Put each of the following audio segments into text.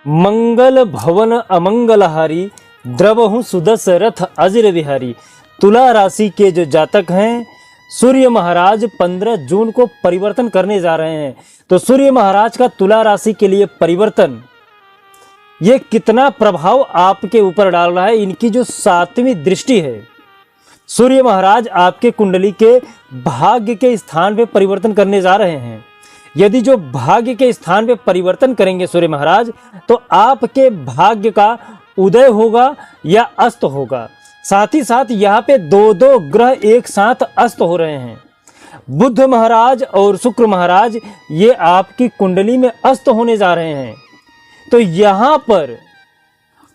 मंगल भवन अमंगलहारी, द्रवहु सुदशरथ अजिर विहारी। तुला राशि के जो जातक हैं, सूर्य महाराज 15 जून को परिवर्तन करने जा रहे हैं। तो सूर्य महाराज का तुला राशि के लिए परिवर्तन ये कितना प्रभाव आपके ऊपर डाल रहा है, इनकी जो 7वीं दृष्टि है, सूर्य महाराज आपके कुंडली के भाग्य के स्थान पे परिवर्तन करने जा रहे हैं। यदि जो भाग्य के स्थान पे परिवर्तन करेंगे सूर्य महाराज, तो आपके भाग्य का उदय होगा या अस्त होगा। साथ ही साथ यहाँ पे दो ग्रह एक साथ अस्त हो रहे हैं। बुध महाराज और शुक्र महाराज ये आपकी कुंडली में अस्त होने जा रहे हैं। तो यहाँ पर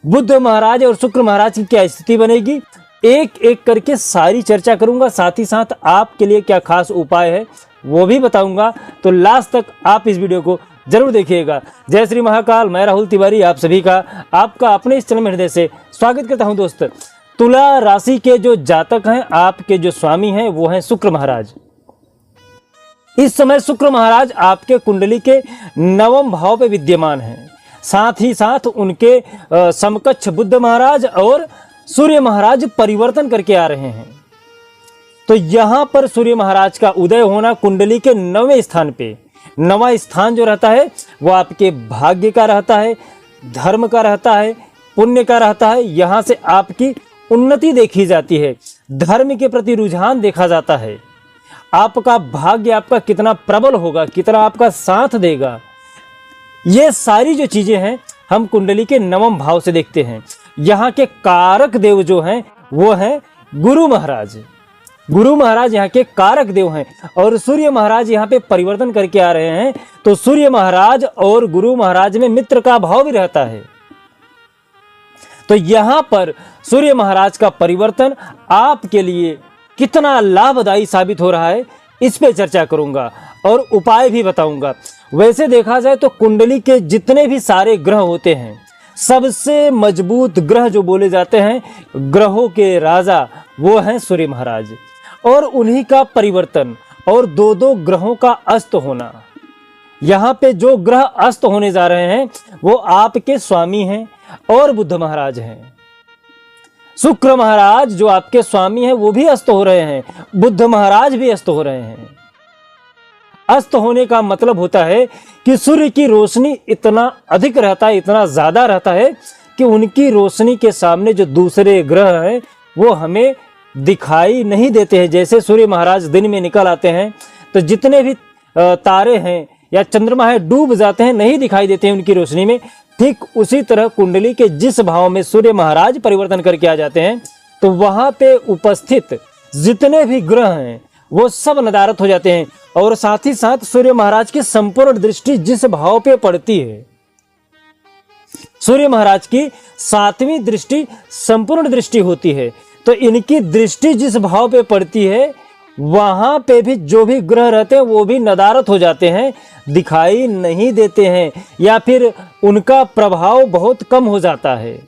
बुध महाराज और शुक्र महाराज की क्या स्थिति बनेगी, एक एक करके सारी चर्चा करूंगा। साथ ही साथ आपके लिए क्या खास उपाय है वो भी बताऊंगा। तो लास्ट तक आप इस वीडियो को जरूर देखिएगा। जय श्री महाकाल, मैं राहुल तिवारी आप सभी का आपका अपने इस चैनल में हृदय से स्वागत करता हूं। दोस्त, तुला राशि के जो जातक हैं, आपके जो स्वामी हैं वो हैं शुक्र महाराज। इस समय शुक्र महाराज आपके कुंडली के 9वें भाव पे विद्यमान हैं। साथ ही साथ उनके समकक्ष बुध महाराज और सूर्य महाराज परिवर्तन करके आ रहे हैं। तो यहां पर सूर्य महाराज का उदय होना कुंडली के 9वें स्थान पे, 9वां स्थान जो रहता है वो आपके भाग्य का रहता है, धर्म का रहता है, पुण्य का रहता है। यहां से आपकी उन्नति देखी जाती है, धर्म के प्रति रुझान देखा जाता है। आपका भाग्य आपका कितना प्रबल होगा, कितना आपका साथ देगा, ये सारी जो चीजें हैं हम कुंडली के 9वें भाव से देखते हैं। यहाँ के कारक देव जो हैं वो हैं गुरु महाराज। गुरु महाराज यहाँ के कारक देव हैं और सूर्य महाराज यहाँ पे परिवर्तन करके आ रहे हैं। तो सूर्य महाराज और गुरु महाराज में मित्र का भाव भी रहता है। तो यहाँ पर सूर्य महाराज का परिवर्तन आपके लिए कितना लाभदायी साबित हो रहा है, इस पे चर्चा करूंगा और उपाय भी बताऊंगा। वैसे देखा जाए तो कुंडली के जितने भी सारे ग्रह होते हैं, सबसे मजबूत ग्रह जो बोले जाते हैं, ग्रहों के राजा, वो हैं सूर्य महाराज। और उन्हीं का परिवर्तन और दो ग्रहों का अस्त होना, यहाँ पे जो ग्रह अस्त होने जा रहे हैं वो आपके स्वामी हैं और बुध महाराज हैं। शुक्र महाराज जो आपके स्वामी हैं वो भी अस्त हो रहे हैं, बुध महाराज भी अस्त हो रहे हैं। अस्त होने का मतलब होता है कि सूर्य की रोशनी इतना अधिक रहता है, इतना ज्यादा रहता है कि उनकी रोशनी के सामने जो दूसरे ग्रह हैं वो हमें दिखाई नहीं देते हैं। जैसे सूर्य महाराज दिन में निकल आते हैं तो जितने भी तारे हैं या चंद्रमा है डूब जाते हैं, नहीं दिखाई देते हैं उनकी रोशनी में। ठीक उसी तरह कुंडली के जिस भाव में सूर्य महाराज परिवर्तन करके आ जाते हैं, तो वहां पे उपस्थित जितने भी ग्रह हैं वो सब नदारत हो जाते हैं। और साथ ही साथ सूर्य महाराज की संपूर्ण दृष्टि जिस भाव पे पड़ती है, सूर्य महाराज की 7वीं दृष्टि संपूर्ण दृष्टि होती है। तो इनकी दृष्टि जिस भाव पे पड़ती है, वहां पे भी जो भी ग्रह रहते हैं वो भी नदारत हो जाते हैं, दिखाई नहीं देते हैं या फिर उनका प्रभाव बहुत कम हो जाता है।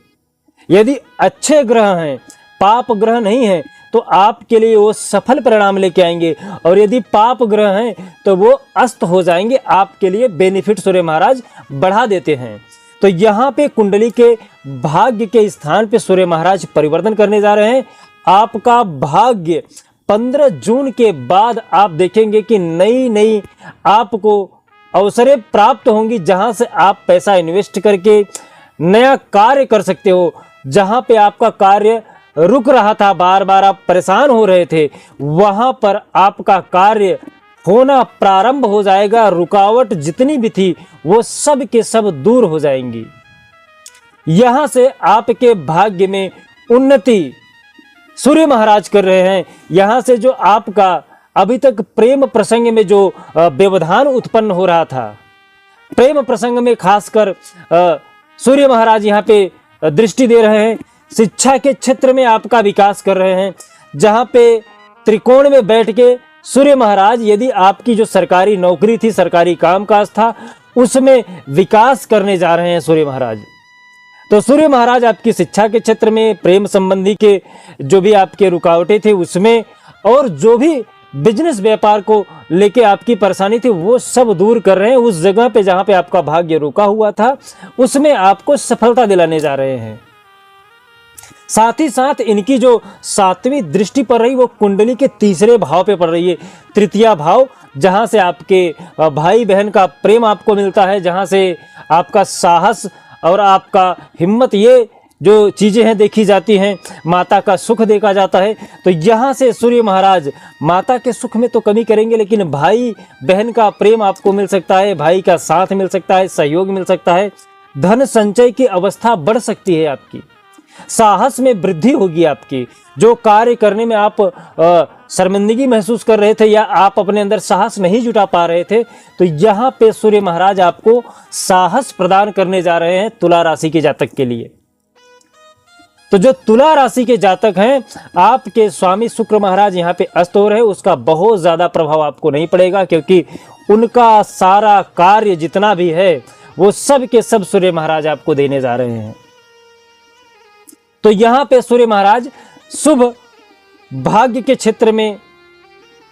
यदि अच्छे ग्रह हैं, पाप ग्रह नहीं है, तो आपके लिए वो सफल परिणाम लेके आएंगे। और यदि पाप ग्रह हैं तो वो अस्त हो जाएंगे। आपके लिए बेनिफिट सूर्य महाराज बढ़ा देते हैं। तो यहाँ पे कुंडली के भाग्य के स्थान पे सूर्य महाराज परिवर्तन करने जा रहे हैं। आपका भाग्य 15 जून के बाद आप देखेंगे कि नई नई आपको अवसरें प्राप्त होंगी, जहां से आप पैसा इन्वेस्ट करके नया कार्य कर सकते हो। जहां पे आपका कार्य रुक रहा था, बार बार आप परेशान हो रहे थे, वहां पर आपका कार्य होना प्रारंभ हो जाएगा। रुकावट जितनी भी थी वो सब के सब दूर हो जाएंगी। यहां से आपके भाग्य में उन्नति सूर्य महाराज कर रहे हैं। यहां से जो आपका अभी तक प्रेम प्रसंग में जो व्यवधान उत्पन्न हो रहा था, प्रेम प्रसंग में खासकर सूर्य महाराज यहाँ पे दृष्टि दे रहे हैं। शिक्षा के क्षेत्र में आपका विकास कर रहे हैं, जहां पे त्रिकोण में बैठ के सूर्य महाराज, यदि आपकी जो सरकारी नौकरी थी, सरकारी कामकाज था, उसमें विकास करने जा रहे हैं सूर्य महाराज। तो सूर्य महाराज आपकी शिक्षा के क्षेत्र में, प्रेम संबंधी के जो भी आपके रुकावटें थे उसमें, और जो भी बिजनेस व्यापार को लेके आपकी परेशानी थी वो सब दूर कर रहे हैं। उस जगह पे जहां पे आपका भाग्य रुका हुआ था उसमें आपको सफलता दिलाने जा रहे हैं। साथ ही साथ इनकी जो 7वीं दृष्टि पड़ रही वो कुंडली के 3रे भाव पे पड़ रही है। तृतीया भाव जहां से आपके भाई बहन का प्रेम आपको मिलता है, जहां से आपका साहस और आपका हिम्मत, ये जो चीज़ें हैं देखी जाती हैं। माता का सुख देखा जाता है। तो यहाँ से सूर्य महाराज माता के सुख में तो कमी करेंगे, लेकिन भाई बहन का प्रेम आपको मिल सकता है, भाई का साथ मिल सकता है, सहयोग मिल सकता है, धन संचय की अवस्था बढ़ सकती है आपकी, साहस में वृद्धि होगी आपकी। जो कार्य करने में आप शर्मिंदगी महसूस कर रहे थे या आप अपने अंदर साहस नहीं जुटा पा रहे थे, तो यहाँ पे सूर्य महाराज आपको साहस प्रदान करने जा रहे हैं तुला राशि के जातक के लिए। तो जो तुला राशि के जातक हैं, आपके स्वामी शुक्र महाराज यहाँ पे अस्त हो रहे हैं, उसका बहुत ज्यादा प्रभाव आपको नहीं पड़ेगा, क्योंकि उनका सारा कार्य जितना भी है वो सब के सब सूर्य महाराज आपको देने जा रहे हैं। तो यहाँ पे सूर्य महाराज शुभ भाग्य के क्षेत्र में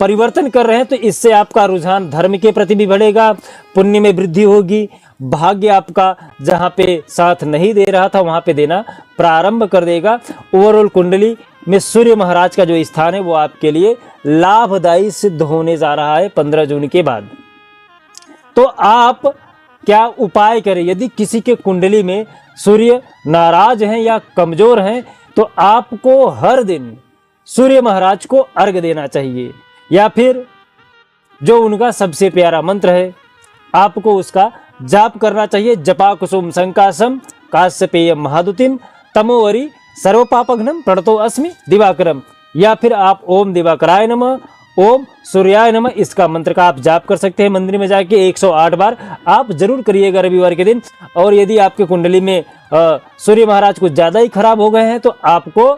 परिवर्तन कर रहे हैं, तो इससे आपका रुझान धर्म के प्रति भी बढ़ेगा, पुण्य में वृद्धि होगी, भाग्य आपका जहां पे साथ नहीं दे रहा था वहां पे देना प्रारंभ कर देगा। ओवरऑल कुंडली में सूर्य महाराज का जो स्थान है वो आपके लिए लाभदायी सिद्ध होने जा रहा है 15 जून के बाद। तो आप क्या उपाय करें? यदि किसी के कुंडली में सूर्य नाराज हैं या कमजोर हैं, तो आपको हर दिन सूर्य महाराज को अर्घ देना चाहिए, या फिर जो उनका सबसे प्यारा मंत्र है आपको उसका जाप करना चाहिए। जपा कुसुम संकासम काश्यपेयम महादुतिम तमोवरी सर्वपापघ्नम प्रणतो अस्मि दिवाकरम, या फिर आप ओम दिवाकराय नमः, ओम सूर्याय नमः, इसका मंत्र का आप जाप कर सकते हैं मंदिर में जाके 108 बार। आप जरूर करिएगा रविवार के दिन। और यदि आपके कुंडली में सूर्य महाराज कुछ ज्यादा ही खराब हो गए हैं, तो आपको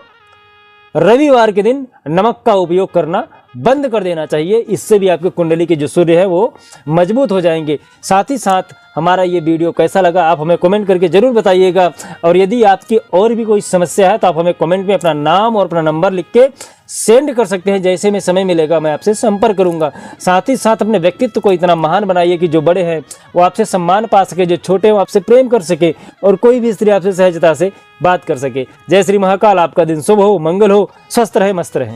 रविवार के दिन नमक का उपयोग करना बंद कर देना चाहिए। इससे भी आपके कुंडली के जो सूर्य है वो मजबूत हो जाएंगे। साथ ही साथ हमारा ये वीडियो कैसा लगा आप हमें कमेंट करके जरूर बताइएगा। और यदि आपकी और भी कोई समस्या है तो आप हमें कमेंट में अपना नाम और अपना नंबर लिख के सेंड कर सकते हैं। जैसे में समय मिलेगा मैं आपसे संपर्क करूंगा। साथ ही साथ अपने व्यक्तित्व को इतना महान बनाइए कि जो बड़े हैं वो आपसे सम्मान पा सके, जो छोटे हैं वो आपसे प्रेम कर सके, और कोई भी स्त्री आपसे सहजता से बात कर सके। जय श्री महाकाल। आपका दिन शुभ हो, मंगल हो, स्वस्थ रहे, मस्त रहे।